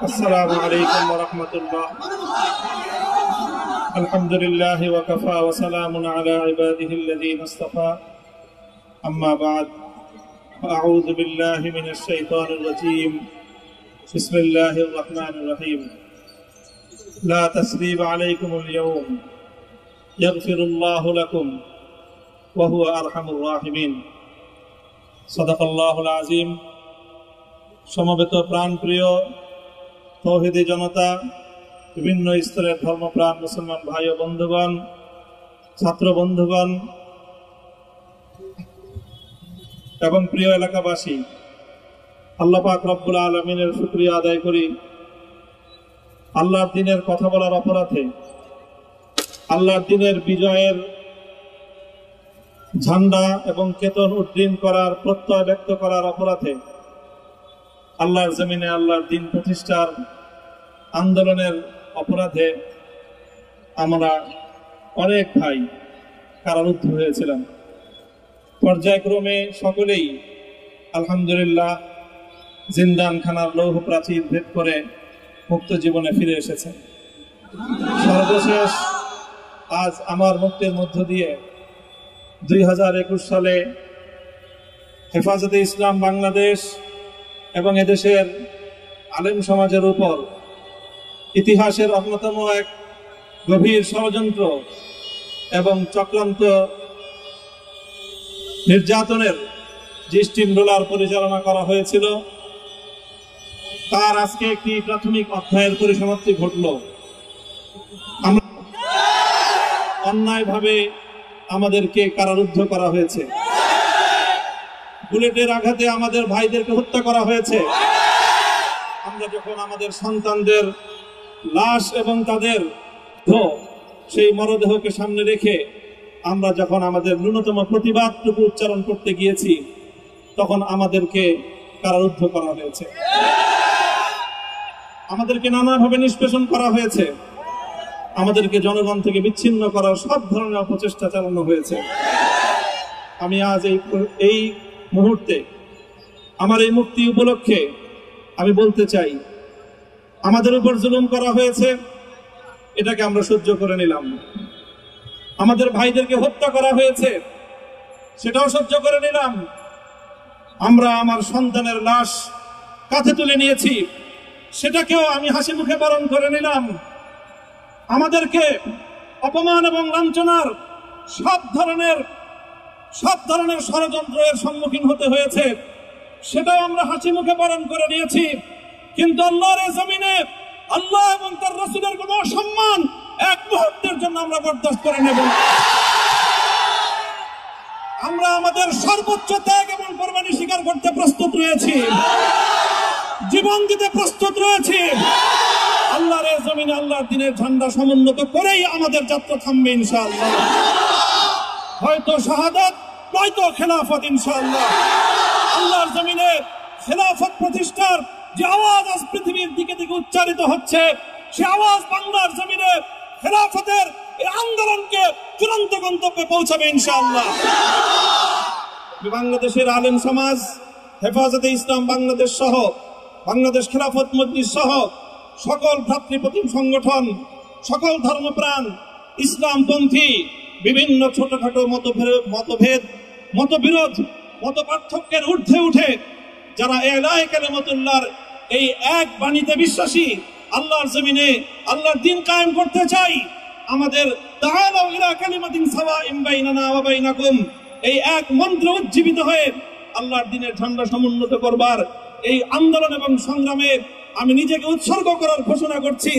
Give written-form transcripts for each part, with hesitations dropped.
আসসালামু আলাইকুম ওয়া রাহমাতুল্লাহ। আলহামদুলিল্লাহি ওয়া কাফা ওয়া সালামুন আলা ইবাদিহিল্লাযীনা ইসতাফা। আম্মা বা'দ। আউযু বিল্লাহি মিনাশ শাইতানির রাজীম। বিসমিল্লাহির রাহমানির রাহিম। লা তাসরিবা আলাইকুমুল ইয়াওম ইয়াগফিরুল্লাহু লাকুম ওয়া হুয়া আরহামুর রাহিমিন। সাদাকাল্লাহুল আযীম। সমবেত প্রাণপ্রিয় তৌহিদি জনতা, বিভিন্ন স্তরের ধর্মপ্রাণ মুসলমান ভাই ও বন্ধুগণ, ছাত্র বন্ধুগণ এবং প্রিয় এলাকাবাসী, আল্লাহ পাক রব্বুল আলামিনের শুকরিয়া আদায় করি। আল্লাহর দ্বীনের কথা বলার অপরাধে, আল্লাহর দ্বীনের বিজয়ের ঝান্ডা এবং কেতন উড্ডীন করার প্রত্যয় ব্যক্ত করার অপরাধে, আল্লাহর জমিনে আল্লাহর দ্বীন প্রতিষ্ঠার আন্দোলনের অপরাধে আমরা অনেক ভাই কারারুদ্ধ হয়েছিলাম। পর্যায়ক্রমে সকলেই আলহামদুলিল্লাহ জিন্দানখানার লৌহ প্রাচীর ভেদ করে মুক্ত জীবনে ফিরে এসেছে। সর্বশেষ আজ আমার মুক্তির মধ্য দিয়ে 2021 সালে হেফাজতে ইসলাম বাংলাদেশ এবং এদেশের আলেম সমাজের উপর ইতিহাসের অন্যতম এক গভীর ষড়যন্ত্র এবং চক্রান্ত নির্যাতনের যে স্টিমরোলার পরিচালনা করা হয়েছিল, তার আজকে একটি প্রাথমিক অধ্যায়ের পরিসমাপ্তি ঘটল। আমরা অন্যায়ভাবে আমাদেরকে কারারুদ্ধ করা হয়েছে, বুলেটের আঘাতে আমাদের ভাইদেরকে হত্যা করা হয়েছে। আমরা যখন আমাদের সন্তানদের লাশ এবং তাদের সেই মরদেহকে সামনে রেখে আমরা যখন আমাদের ন্যূনতম প্রতিবাদটুকু উচ্চারণ করতে গিয়েছি, তখন আমাদেরকে কারারুদ্ধ করা হয়েছে, আমাদেরকে নানাভাবে নিষ্পেষণ করা হয়েছে, আমাদেরকে জনগণ থেকে বিচ্ছিন্ন করার সব ধরনের অপচেষ্টা চালানো হয়েছে। আমি আজ এই মুহূর্তে আমার এই মুক্তি উপলক্ষে আমি বলতে চাই, আমাদের উপর জুলুম করা হয়েছে, এটাকে আমরা সহ্য করে নিলাম। আমাদের ভাইদেরকে হত্যা করা হয়েছে, সেটাও সহ্য করে নিলাম। আমরা আমার সন্তানের লাশ কাঁধে তুলে নিয়েছি, সেটাকেও আমি হাসি মুখে বরণ করে নিলাম। আমাদেরকে অপমান এবং লাঞ্ছনার সব ধরনের ষড়যন্ত্রের সম্মুখীন হতে হয়েছে, সেটাও আমরা হাসি মুখে বরণ করে নিয়েছি। কিন্তু আল্লাহর জমিনে আল্লাহ এবং তার রাসূলের কোনো অসম্মান এক মুহূর্তের জন্য আমরা বরদাস্ত করে নেব না। আমরা আমাদের সর্বোচ্চ ত্যাগ এবং কোরবানি স্বীকার করতে প্রস্তুত রয়েছি, জীবন দিতে প্রস্তুত রয়েছি। আল্লাহর জমিনে আল্লাহর দ্বীনের ঝান্ডা সমুন্নত করেই আমাদের যাত্রা থামবে ইনশাআল্লাহ। হয়তো শাহাদাত, নয়তো খেলাফত ইনশাআল্লাহ। আল্লাহর জমিনে খেলাফত প্রতিষ্ঠার যে আওয়াজ আজ পৃথিবীর দিকে দিকে উচ্চারিত হচ্ছে, সে আওয়াজ বাংলার জমিনে খেলাফতের এই আন্দোলনকে চূড়ান্ত গন্তব্যে পৌঁছাবে ইনশাআল্লাহ। বাংলাদেশের আলেম সমাজ, হেফাজতে ইসলাম বাংলাদেশ সহ বাংলাদেশ খেলাফত মজলিস সহ সকল ভ্রাতৃপ্রতিম সংগঠন, সকল ধর্মপ্রাণ ইসলামপন্থী বিভিন্ন ছোটখাটো মতভেদ, মতবিরোধ, মত পার্থক্যের ঊর্ধ্বে উঠে যারা ইলাহি কালিমাতুল্লাহর এই এক বাণীতে বিশ্বাসী, আল্লাহর জমিনে আল্লাহর দ্বীন কায়েম করতে চাই, আমাদের তাআলাউ ইলা কালিমাতিন সাওয়াইন বাইনানা ওয়া বাইনাকুম এই এক মন্ত্র উজ্জীবিত হয়ে আল্লাহর দ্বীনের ঝান্ডা সমুন্নত করবার এই আন্দোলন এবং সংগ্রামে আমি নিজেকে উৎসর্গ করার ঘোষণা করছি।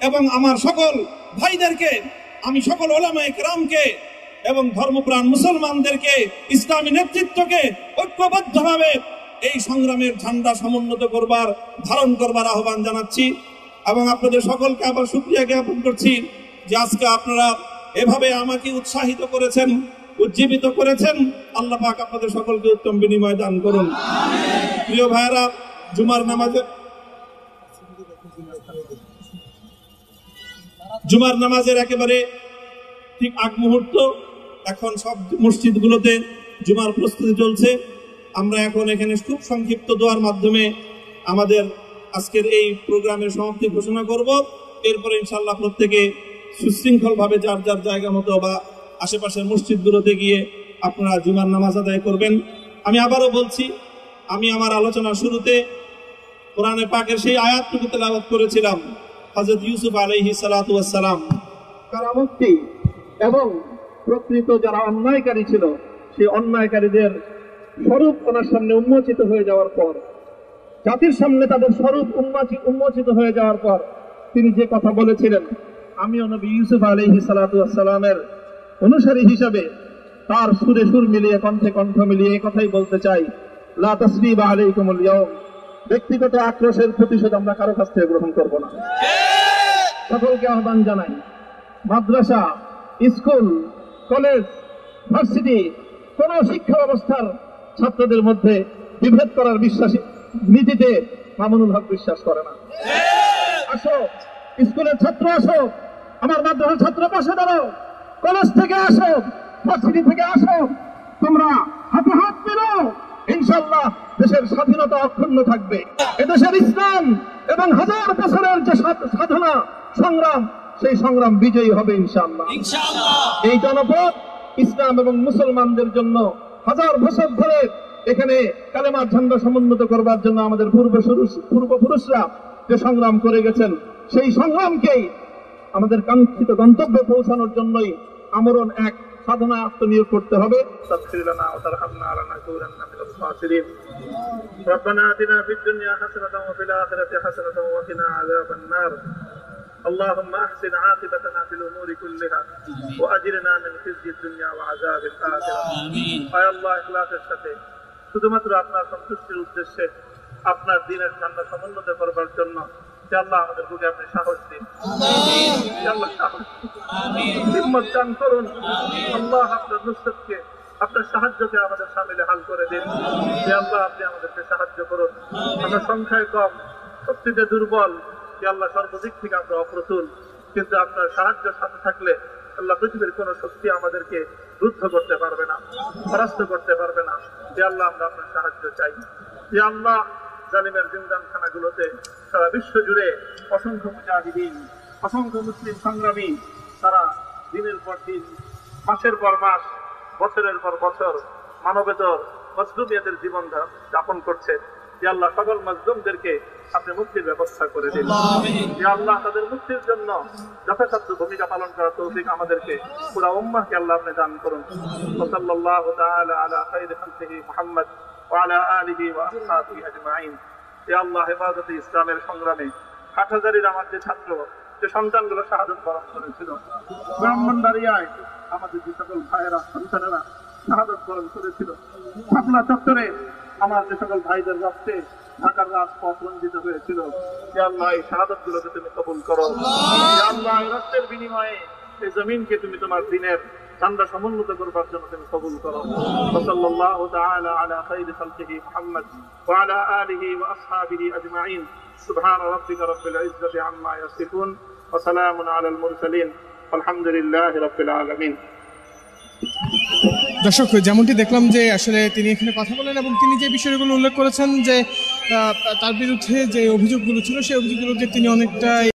এবং আমার সকল ভাইদেরকে, আমি সকল উলামায়ে কেরামকে এবং ধর্মপ্রাণ মুসলমানদেরকে, ইসলামী নেতৃত্বকে ঐক্যবদ্ধভাবে এই সংগ্রামের ঝান্ডা সমুন্নত করবার, ধারণ করবার আহ্বান জানাচ্ছি। এবং আপনাদের সকলকে আবার শুকরিয়া জ্ঞাপন করছি যে আজকে আপনারা এভাবে আমাকে উৎসাহিত করেছেন, উজ্জীবিত করেছেন। আল্লাহ পাক আপনাদের সকলকে উত্তম বিনিময় দান করুন। প্রিয় ভাইরা, জুমার নামাজের একেবারে ঠিক আগ মুহূর্ত, এখন সব মসজিদগুলোতে জুমার প্রস্তুতি চলছে। আমরা এখন এখানে খুব সংক্ষিপ্ত দোয়ার মাধ্যমে আমাদের আজকের এই প্রোগ্রামের সমাপ্তি ঘোষণা করব। এরপরে ইনশাআল্লাহ প্রত্যেকে সুশৃঙ্খলভাবে যার যার জায়গা মতো বা আশেপাশের মসজিদগুলোতে গিয়ে আপনারা জুমার নামাজ আদায় করবেন। আমি আবারও বলছি, আমি আমার আলোচনার শুরুতে কোরআনে পাকের সেই আয়াতটুকু তেলাওয়াত করেছিলাম, হযরত ইউসুফ আলাইহিস সালাতু ওয়াস সালাম কারামুক্তি এবং প্রকৃত যারা অন্যায়কারী ছিল সেই অন্যায়কারীদের স্বরূপ ওনার সামনে উন্মোচিত হয়ে যাওয়ার পর, জাতির সামনে তাদের স্বরূপ উন্মোচিত হয়ে যাওয়ার পর তিনি যে কথা বলেছিলেন, আমিও নবী ইউসুফ আলাইহিস সালাতু ওয়াস সালামের অনুসারী হিসাবে তার সুরে সুর মিলিয়ে কণ্ঠে কণ্ঠ মিলিয়ে এই কথাই বলতে চাই, লা তাসরিবা আলাইকুমুল ইয়াউম। ব্যক্তিগত আক্রোশের প্রতিশোধ আমরা কারো কাছ থেকে গ্রহণ করব না। সকলকে আহ্বান জানাই, মাদ্রাসা, স্কুল, কলেজ, ভার্সিটি কোন শিক্ষা ব্যবস্থার ছাত্রদের মধ্যে বিভেদ করার বিশ্বাসী নীতিতে মামুনুল হক বিশ্বাস করে না। আসো, স্কুলের ছাত্র আসো, আমার মাদ্রাসার ছাত্র পাশে দাঁড়াও, কলেজ থেকে আসো, ভার্সিটি থেকে আসো, তোমরা হাতে হাত মিলাও, ইনশাআল্লাহ দেশের স্বাধীনতা অক্ষুণ্ণ থাকবে। এদেশের ইসলাম এবং হাজার বছরের যে সাধনা সংগ্রাম, সেই সংগ্রাম বিজয়ী হবে ইনশাআল্লাহ। এই জনপদ ইসলাম এবং মুসলমানদের জন্য হাজার বছর ধরে এখানে কালেমার ঝান্ডা সমুন্নত করবার জন্য আমাদের পূর্বপুরুষরা যে সংগ্রাম করে গেছেন, সেই সংগ্রামকেই আমাদের কাঙ্ক্ষিত গন্তব্যে পৌঁছানোর জন্যই আমরণ এক সাধনা আত্মনিয়োগ করতে হবে। রব্বানা আতিনা ফিদ দুনিয়া হাসানাতাও ওয়া ফিল আখিরাতি হাসানাতাও ওয়া কিনা আযাবান নার। اللهم احسن عاقبتنا في الامور كلها واجرنا من خزي الدنيا وعذاب الاخره آمين। اي الله ইখলাসের সাথে শুধুমাত্র আপনার সন্তুষ্টির উদ্দেশ্যে আপনার দ্বীনের ঝান্ডা সমুন্নত করবার জন্য হে আল্লাহ আমাদের বুকে আপনি সাহস দিন। আমিন। হে আল্লাহ সাহস দিন। আমিন। হিম্মত দান করুন। আমিন। আল্লাহ আপনার নুসরতকে, আপনার সাহায্যকে আমাদের শামিলে হাল করে দিন। হে আল্লাহ আপনি আমাদেরকে সাহায্য করুন। আমরা সংখ্যায় কম, শক্তিতে দুর্বল, হে আল্লাহ সর্বদিক থেকে আমরা অপ্রতুল, কিন্তু আপনার সাহায্য সাথে থাকলে আল্লাহ পৃথিবীর কোন শক্তি আমাদেরকে রুদ্ধ করতে পারবে না, পরাস্ত করতে পারবে না। হে আল্লাহ আমরা আপনার সাহায্য চাই। হে আল্লাহ জালিমের জিন্দানখানাগুলোতে সারা বিশ্ব জুড়ে অসংখ্য মুজাহিদিন, অসংখ্য মুসলিম সংগ্রামী তারা দিনের পর দিন, মাসের পর মাস, বছরের পর বছর মানবেতর মজলুমিয়াতের জীবন যাপন করছে। হে আল্লাহ সকল মজলুমদেরকে আপনি মুক্তির ব্যবস্থা করে দিন। হে আল্লাহ তাদের মুক্তির জন্য যথাসাধ্য ভূমিকা পালন করার তৌফিক আমাদেরকে, পুরা উম্মাহকে আল্লাহ আপনি দান করুন। সাল্লাল্লাহু তাআলা আলা খায়রি খালকিহি মুহাম্মদ ওয়া আলা আলিহি ওয়া আসহাবিহি আজমাইন। হে আল্লাহ হেফাজতে ইসলামের সংগ্রামে হাটহাজারীর আমার যে ছাত্র, যে সন্তানগুলো শাহাদাত বরণ করেছিল, ব্রাহ্মণবাড়িয়ায় আমাদের যে সকল ভাইয়েরা, সন্তানেরা শাহাদাত বরণ করেছিল, শাপলা চত্বরে আমার যে সকল ভাইদের রক্তে ঢাকার রাজপথ রঞ্জিত হয়েছিল, হে আল্লাহ এই শাহাদাত গুলোকে তুমি কবুল করো। হে আল্লাহ এই রক্তের বিনিময়ে এই জমিনকে তুমি তোমার দ্বীনের ঝান্ডা সমুন্নত করবার জন্য তুমি কবুল করো। সাল্লাল্লাহু তাআলা আলা খায়রি খালকিহি মুহাম্মদ ওয়া আলা আলিহি ওয়া আসহাবিহি আজমাইন। সুবহান রাব্বিকা রাব্বিল ইজ্জাতি আম্মা ইয়াসিফুন ওয়া সালামুন আলাল মুরসালিন আলহামদুলিল্লাহি রাব্বিল আলামিন। দর্শক, যেমনটি দেখলাম যে আসলে তিনি এখানে কথা বলেন এবং তিনি যে বিষয়গুলো উল্লেখ করেছেন যে তার বিরুদ্ধে যে অভিযোগগুলো ছিল সেই অভিযোগগুলোকে তিনি অনেকটা